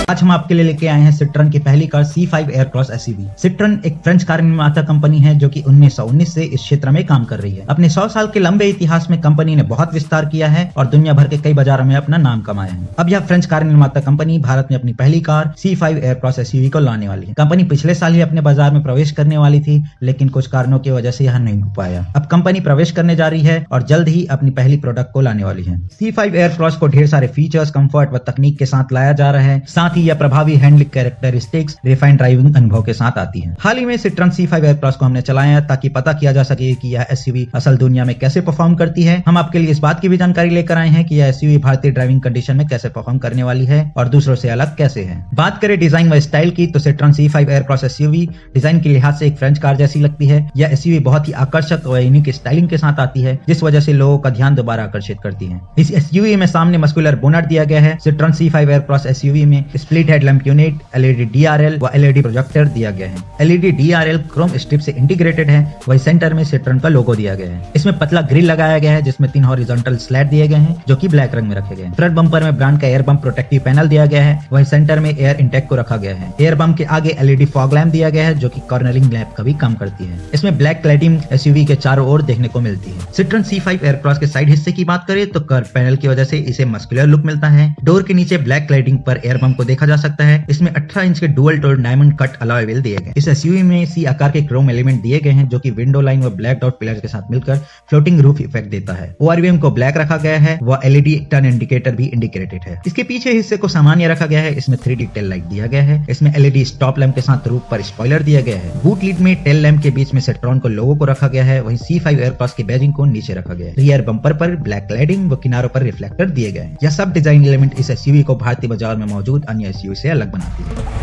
आज हम आपके लिए लेके आए हैं सिट्रन की पहली कार C5 एयरक्रॉस एसयूवी। सिट्रन एक फ्रेंच कार निर्माता कंपनी है जो कि 1919 से इस क्षेत्र में काम कर रही है। अपने 100 साल के लंबे इतिहास में कंपनी ने बहुत विस्तार किया है और दुनिया भर के कई बाजारों में अपना नाम कमाया है। अब यह फ्रेंच कार निर्माता कंपनी भारत में अपनी पहली कार C5 एयरक्रॉस एसयूवी को लाने वाली है। कंपनी पिछले साल ही अपने बाजार में प्रवेश करने वाली थी, लेकिन कुछ कारणों की वजह से यह नहीं हो पाया। अब कंपनी प्रवेश करने जा रही है और जल्द ही अपनी पहली प्रोडक्ट को लाने वाली है। C5 एयरक्रॉस को ढेर सारे फीचर्स, कंफर्ट व तकनीक के साथ लाया जा रहा है। साथ ही यह प्रभावी हैंडलिंग कैरेक्टरिस्टिक्स, रिफाइंड ड्राइविंग अनुभव के साथ आती है। हाल ही में सिट्रन C5 एयरक्रॉस को हमने चलाया ताकि पता किया जा सके कि यह एसयूवी असल दुनिया में कैसे परफॉर्म करती है। हम आपके लिए इस बात की भी जानकारी लेकर आए हैं कि यह एसयूवी भारतीय ड्राइविंग कंडीशन में कैसे परफॉर्म करने वाली है और दूसरों से अलग कैसे है। बात करें डिजाइन व स्टाइल की तो सिट्रन C5 एयरक्रॉस एसयूवी डिजाइन के लिहाज से एक फ्रेंच कार जैसी लगती है। यह एसयूवी बहुत ही आकर्षक और यूनिक स्टाइलिंग के साथ आती है, जिस वजह से लोगों का ध्यान दोबारा आकर्षित करती है। इस एसयूवी में सामने मस्कुलर बोनट दिया गया है। सिट्रन C5 एयरक्रॉस एसयूवी में split headlamp unit, LED DRL व LED प्रोजेक्टर दिया गया है। LED DRL क्रोम स्ट्रिप से इंटीग्रेटेड है। वही सेंटर में सिट्रन का लोगो दिया गया है। इसमें पतला ग्रिल लगाया गया है जिसमें 3 हॉरिजॉन्टल स्लैट दिए गए हैं जो कि ब्लैक रंग में रखे गए हैं। फ्रंट बम्पर में ब्रांड का एयर बम्प प्रोटेक्टिव पैनल दिया गया है। वही सेंटर में एयर इंटेक को रखा गया है। एयर बम्प के आगे LED फॉग लैम्प दिया गया है जो कि कॉर्नरिंग लैम्प का भी काम करती है। इसमें ब्लैक क्लैडिंग एसयूवी के चारों ओर देखने को मिलती है। सिट्रन C5 एयरक्रॉस के साइड हिस्से की बात करें तो कर्व पैनल की वजह से इसे मस्कुलर लुक मिलता है। डोर के नीचे ब्लैक क्लैडिंग पर एयर बम्प को देखा जा सकता है। इसमें 18 इंच के dual tone diamond cut alloy wheel दिए गए। इस एसयूवी में C आकार के क्रोम एलिमेंट दिए गए हैं जो कि विंडो लाइन व ब्लैक डॉट पिलर के साथ मिलकर फ्लोटिंग रूफ इफेक्ट देता है। ORVM को ब्लैक रखा गया है व LED टर्न इंडिकेटर भी इंडिकेटेड है। इसके पीछे हिस्से को सामान्य रखा गया है। इसमें 3D टेल लाइट दिया गया है। इसमें LED स्टॉप लैंप के साथ रूफ पर स्पॉइलर दिया गया है। बूट लीड में टेल लैंप के बीच में सिट्रॉन को लोगो को रखा गया है। वहीं C5 एयरक्रॉस की बैजिंग को नीचे रखा गया है। रियर बम्पर पर ब्लैक क्लैडिंग व किनारों पर रिफ्लेक्टर दिए गए हैं। यह सब डिजाइन एलिमेंट इस एसयूवी को भारतीय बाजार में मौजूद अन्य एसयूवी से अलग बनाती है।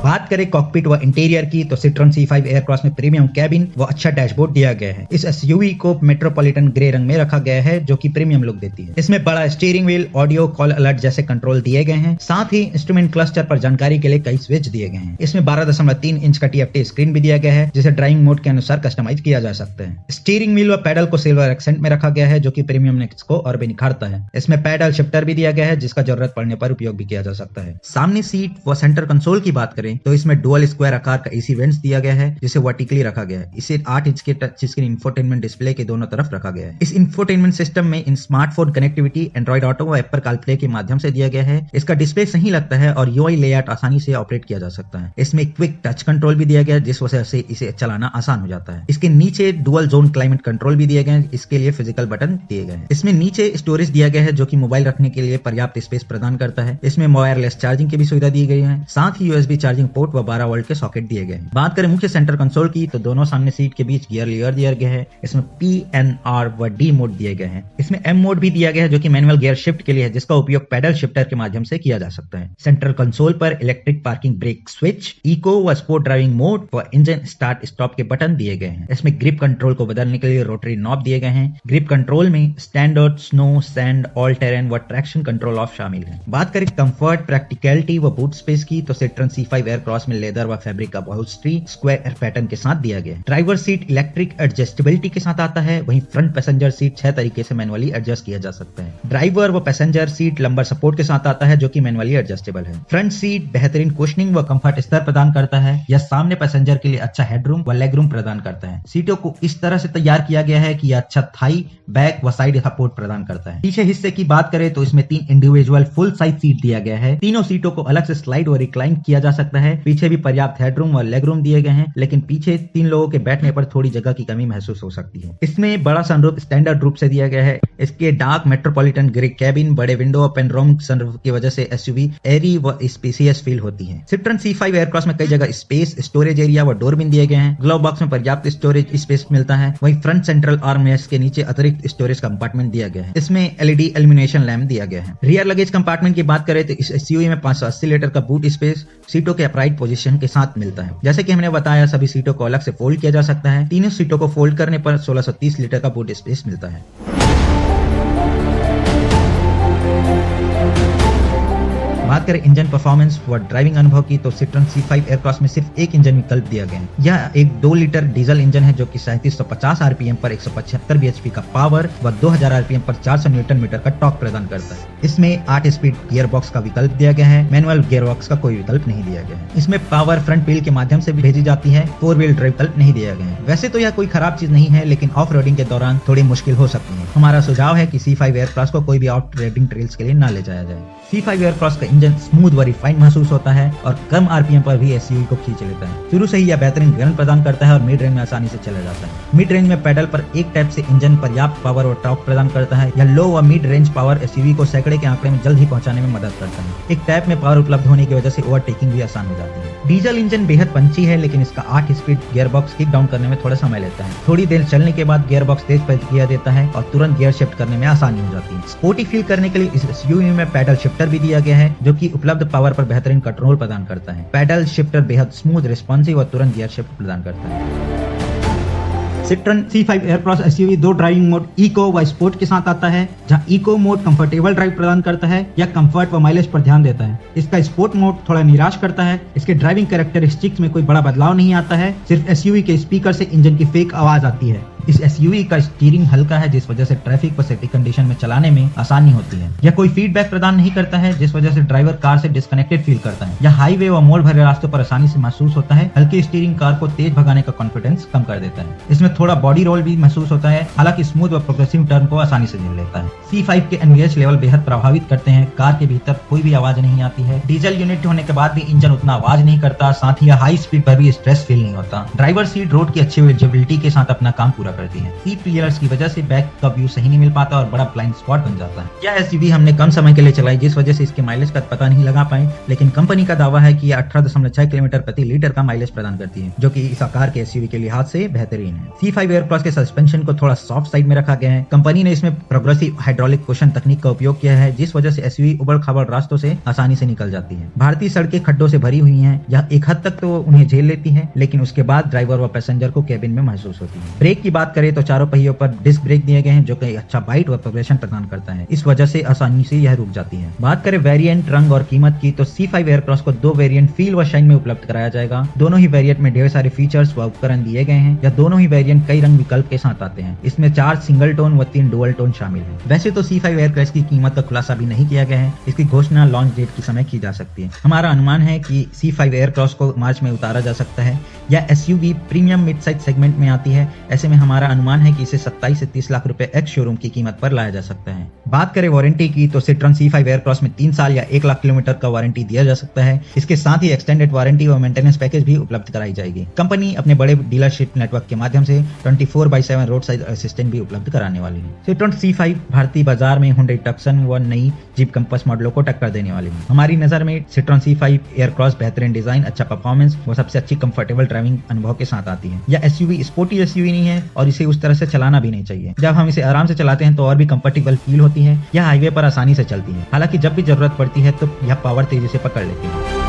बात करें कॉकपिट व इंटीरियर की तो सिट्रन C5 एयरक्रॉस में प्रीमियम कैबिन व अच्छा डैशबोर्ड दिया गया है। इस एसयूवी को मेट्रोपॉलिटन ग्रे रंग में रखा गया है जो कि प्रीमियम लुक देती है। इसमें बड़ा steering wheel, audio, call alert जैसे कंट्रोल दिए गए हैं। साथ ही इंस्ट्रूमेंट क्लस्टर पर जानकारी के लिए कई स्विच दिए गए हैं। इसमें 12.3 इंच का TFT स्क्रीन भी दिया गया है जिसे ड्राइविंग मोड के अनुसार कस्टमाइज किया जा सकता है। स्टीयरिंग व्हील व पैडल को सिल्वर एक्सेंट में रखा गया है जो कि प्रीमियमनेस को और भी निखारता है। इसमें पैडल शिफ्टर भी दिया गया है जिसका जरूरत पड़ने पर उपयोग भी किया जा सकता है। सामने सीट व सेंटर कंसोल की बात करें तो इसमें डुअल स्क्वायर आकार का AC वेंट्स दिया गया है जिसे वर्टिकली रखा गया है। इसे 8 इंच के टच स्क्रीन इंफोटेनमेंट डिस्प्ले के दोनों तरफ रखा गया है। इस इंफोटेनमेंट सिस्टम में इन स्मार्टफोन कनेक्टिविटी एंड्रॉइड ऑटो व एप्पल कारप्ले के माध्यम से दिया गया है। इसका डिस्प्ले सही लगता है और UI लेआउट आसानी से ऑपरेट किया जा सकता है। इसमें क्विक टच कंट्रोल भी दिया गया है जिस वजह से इसे चलाना आसान हो जाता है। इसके नीचे डुअल जोन क्लाइमेट कंट्रोल भी दिए गए हैं। इसके लिए फिजिकल बटन दिए गए हैं। इसमें नीचे स्टोरेज दिया गया है जो कि मोबाइल रखने के लिए पर्याप्त स्पेस प्रदान करता है। इसमें वायरलेस चार्जिंग की भी सुविधा दी गई है। साथ ही USB चार्जिंग पोर्ट व 12 वोल्ट के सॉकेट दिए गए हैं। बात करें मुख्य सेंटर कंसोल की तो दोनों सामने सीट के बीच गियर लीवर दिया गया है। इसमें P, N, R व D मोड दिए गए हैं। इसमें M मोड भी दिया गया है जो कि मैनुअल गियर शिफ्ट के लिए है जिसका उपयोग पैडल शिफ्टर के माध्यम से किया जा सकता है। सेंट्रल कंसोल पर electric parking brake switch, eco व स्पोर्ट ड्राइविंग मोड व इंजन स्टार्ट स्टॉप के बटन दिए गए हैं। इसमें ग्रिप कंट्रोल को बदलने के लिए रोटरी नॉब दिए गए हैं। ग्रिप कंट्रोल में standard, snow, sand, all terrain व ट्रैक्शन कंट्रोल ऑफ शामिल है। बात करें कंफर्ट, प्रैक्टिकलिटी व बूट स्पेस की तो सिट्रन C5 एयरक्रॉस में लेदर व फैब्रिक का अपहोल्स्ट्री स्क्वायर पैटर्न के साथ दिया गया है। ड्राइवर सीट इलेक्ट्रिक एडजस्टेबिलिटी के साथ आता है। वहीं फ्रंट पैसेंजर सीट 6 तरीके से मैनुअली एडजस्ट किया जा सकता है। ड्राइवर व पैसेंजर सीट लंबर सपोर्ट के साथ आता है जो कि मैनुअली एडजस्टेबल है। फ्रंट सीट बेहतरीन कुशनिंग व कंफर्ट स्तर प्रदान करता है। यह सामने पैसेंजर के लिए अच्छा हेडरूम व लेग रूम प्रदान करता है। सीटों को इस तरह से तैयार किया गया है कि यह अच्छा थाई, बैक व साइड सपोर्ट प्रदान करता है। पीछे हिस्से की बात करें तो इसमें 3 इंडिविजुअल फुल साइज सीट दिया गया है। तीनों सीटों को अलग से स्लाइड और रिक्लाइन किया जा सकता है। पीछे भी पर्याप्त हेडरूम व लेग रूम दिए गए हैं, लेकिन पीछे 3 लोगों के बैठने पर थोड़ी जगह की कमी महसूस हो सकती है। इसमें बड़ा सनरूफ स्टैंडर्ड रूप से दिया गया है। इसके डार्क मेट्रोपॉलिटन ग्रे कैबिन, बड़े विंडो और पेनोरामिक सनरूफ की वजह से एसयूवी एरी व स्पेसियस फील होती है। सिट्रन C5 एयरक्रॉस में कई जगह स्पेस, स्टोरेज एरिया व डोर बिन दिए गए हैं। ग्लव बॉक्स में पर्याप्त स्टोरेज स्पेस मिलता है। वहीं फ्रंट सेंट्रल आर्म रेस्ट के नीचे अतिरिक्त स्टोरेज कंपार्टमेंट दिया गया है। इसमें LED इल्यूमिनेशन लैम्प दिया गया है। रियर लगेज कंपार्टमेंट की बात करें तो इस एसयूवी में 580 लीटर का बूट स्पेस सीटों के अपराइट पोजीशन के साथ मिलता है। जैसे कि हमने बताया सभी सीटों को अलग से फोल्ड किया जा सकता है। तीनों सीटों को फोल्ड करने पर 1630 लीटर का बूट स्पेस मिलता है। बात करें इंजन परफॉर्मेंस व ड्राइविंग अनुभव की तो सिट्रॉन C5 एयरक्रॉस में सिर्फ एक इंजन विकल्प दिया गया है। यह एक 2 लीटर डीजल इंजन है जो कि 3750 आरपीएम पर 175 बीएचपी का पावर व 2000 आरपीएम पर 400 न्यूटन मीटर का टॉर्क प्रदान करता है। इसमें 8 स्पीड गियर बॉक्स का विकल्प दिया गया है, मैनुअल गियर बॉक्स का कोई विकल्प नहीं दिया गया है। इसमें पावर फ्रंट व्हील के माध्यम से भी भेजी जाती है, 4 व्हील ड्राइव विकल्प नहीं दिया गया है। वैसे तो यह कोई खराब चीज नहीं है, लेकिन ऑफ रोडिंग के दौरान थोड़ी मुश्किल हो सकती है। हमारा सुझाव है कि C5 एयरक्रॉस को कोई भी ऑफ रोडिंग ट्रेल्स के लिए ना ले जाया जाए। C5 एयरक्रॉस का इंजन स्मूथ व रिफाइंड महसूस होता है और कम आरपीएम पर भी एसयूवी को खींच लेता है। शुरू से ही यह बेहतरीन गन प्रदान करता है और मिड रेंज में आसानी से चला जाता है। मिड रेंज में पैडल पर एक टैप से इंजन पर्याप्त पावर और टॉर्क प्रदान करता है। यह लो व मिड रेंज पावर एसयूवी को सैकड़े के आंकड़े में जल्द ही पहुंचाने में मदद करता है। एक टैप में पावर उपलब्ध होने की वजह से ओवरटेकिंग भी आसान हो जाती है। डीजल इंजन बेहद पंची है, लेकिन इसका 8 speed gear box kick down करने में थोड़ा समय लेता है। थोड़ी देर चलने के बाद गियर बॉक्स तेज प्रतिक्रिया देता है और तुरंत गियर शिफ्ट करने में आसानी हो जाती है। स्पोर्टी फील करने के लिए इस एसयूवी में पैडल शिफ्टर भी दिया गया है, जो कि उपलब्ध पावर पर बेहतरीन कंट्रोल प्रदान करता है। पैडल शिफ्टर बेहद स्मूथ, रिस्पॉन्सिव और तुरंत गियर शिफ्ट प्रदान करता है। Citroen C5 Aircross SUV 2 driving mode eco व स्पोर्ट के साथ आता है, जहां इको मोड कंफर्टेबल ड्राइव प्रदान करता है या कंफर्ट व माइलेज पर ध्यान देता है। इसका स्पोर्ट मोड थोड़ा निराश करता है। इसके ड्राइविंग कैरेक्टरिस्टिक्स में कोई बड़ा बदलाव नहीं आता है, सिर्फ एसयूवी के स्पीकर से इंजन की फेक आवाज आती है। इस एसयूवी का स्टीयरिंग हल्का है, जिस वजह से ट्रैफिक व सिटी कंडीशन में चलाने में आसानी होती है। यह कोई फीडबैक प्रदान नहीं करता है, जिस वजह से ड्राइवर कार से डिस्कनेक्टेड फील करता है। यह हाईवे व मोड़ भरे रास्तों पर आसानी से महसूस होता है। हल्की स्टीयरिंग कार को तेज भगाने का कॉन्फिडेंस कम कर देता है। इसमें थोड़ा बॉडी रोल भी महसूस होता है, हालांकि स्मूथ व प्रोग्रेसिव टर्न को आसानी से झेल लेता है। C5 के NVH लेवल बेहद प्रभावित करते हैं। कार के भीतर कोई भी आवाज नहीं आती है। डीजल यूनिट होने के बाद भी इंजन उतना आवाज नहीं करता, साथ ही हाई स्पीड पर भी स्ट्रेस फील नहीं होता। ड्राइवर सीट रोड की अच्छी विजिबिलिटी के साथ अपना काम पूरा करती है। पिलर्स की वजह से बैक का व्यू सही नहीं मिल पाता और बड़ा ब्लाइंड स्पॉट बन जाता है। यह एसयूवी हमने कम समय के लिए चलाई, जिस वजह से इसके माइलेज का पता नहीं लगा पाए, लेकिन कंपनी का दावा है कि यह 18.6 किलोमीटर प्रति लीटर का माइलेज प्रदान करती है, जो कि इस आकार के एसयूवी के लिहाज से बेहतरीन है। C5 एयरक्रॉस के सस्पेंशन को थोड़ा सॉफ्ट साइड में रखा गया है। कंपनी ने इसमें प्रोग्रेसिव हाइड्रोलिक कुशन तकनीक का उपयोग किया है, जिस वजह से एसयूवी उबड़-खाबड़ रास्तों से आसानी से निकल जाती है। भारतीय सड़कें खड्डों से भरी हुई हैं, यह एक हद तक तो उन्हें झेल लेती है, लेकिन उसके बाद ड्राइवर व पैसेंजर को केबिन में महसूस होती है। ब्रेक की बात करें तो चारों पहियों पर डिस्क ब्रेक दिए गए हैं, जो कि अच्छा बाइट व प्रोग्रेशन प्रदान करता है। इस वजह से आसानी से यह रुक जाती है। बात करें वेरिएंट, रंग और कीमत की तो C5 एयरक्रॉस को 2 वेरिएंट फील व शाइन में उपलब्ध कराया जाएगा। दोनों ही वेरिएंट में ढेर सारे फीचर्स व उपकरण दिए गए हैं। यह दोनों ही वेरिएंट कई रंग विकल्प के साथ आते हैं। इसमें 4 सिंगल टोन व 3 डुअल टोन शामिल है। वैसे तो C5 एयरक्रॉस की कीमत का खुलासा भी नहीं किया गया है। इसकी घोषणा लॉन्च डेट की समय की जा सकती है। हमारा अनुमान है कि C5 एयरक्रॉस को मार्च में उतारा जा सकता है। यह SUV premium mid size segment में आती है। ऐसे में हमारा अनुमान है कि इसे 27 से 30 लाख रुपए एक्स शोरूम की कीमत पर लाया जा सकता है। बात करें वारंटी की तो सिट्रॉन C5 एयरक्रॉस में 3 साल या 1 लाख किलोमीटर का वारंटी दिया जा सकता है। इसके साथ ही एक्सटेंडेड वारंटी व मेंटेनेंस पैकेज भी उपलब्ध कराई जाएगी। कंपनी अपने बड़े डीलरशिप नेटवर्क के माध्यम से 24/7 रोड साइड असिस्टेंट भी उपलब्ध कराने वाली है। सिट्रॉन C5 भारतीय बाजार में हुंडई टक्सन व नई जीप कंपास मॉडलों को टक्कर देने वाली है। हमारी नजर में सिट्रॉन C5 एयरक्रॉस बेहतरीन डिजाइन, अच्छा परफॉर्मेंस व सबसे अच्छी कंफर्टेबल ड्राइविंग अनुभव के साथ आती है। यह एसयूवी स्पोर्टी एसयूवी नहीं है और इसे उस तरह से चलाना भी नहीं चाहिए। जब हम इसे आराम से चलाते हैं तो और भी कंफर्टेबल फील होती है। यह हाईवे पर आसानी से चलती है, हालांकि जब भी जरूरत पड़ती है तो यह पावर तेजी से पकड़ लेती है।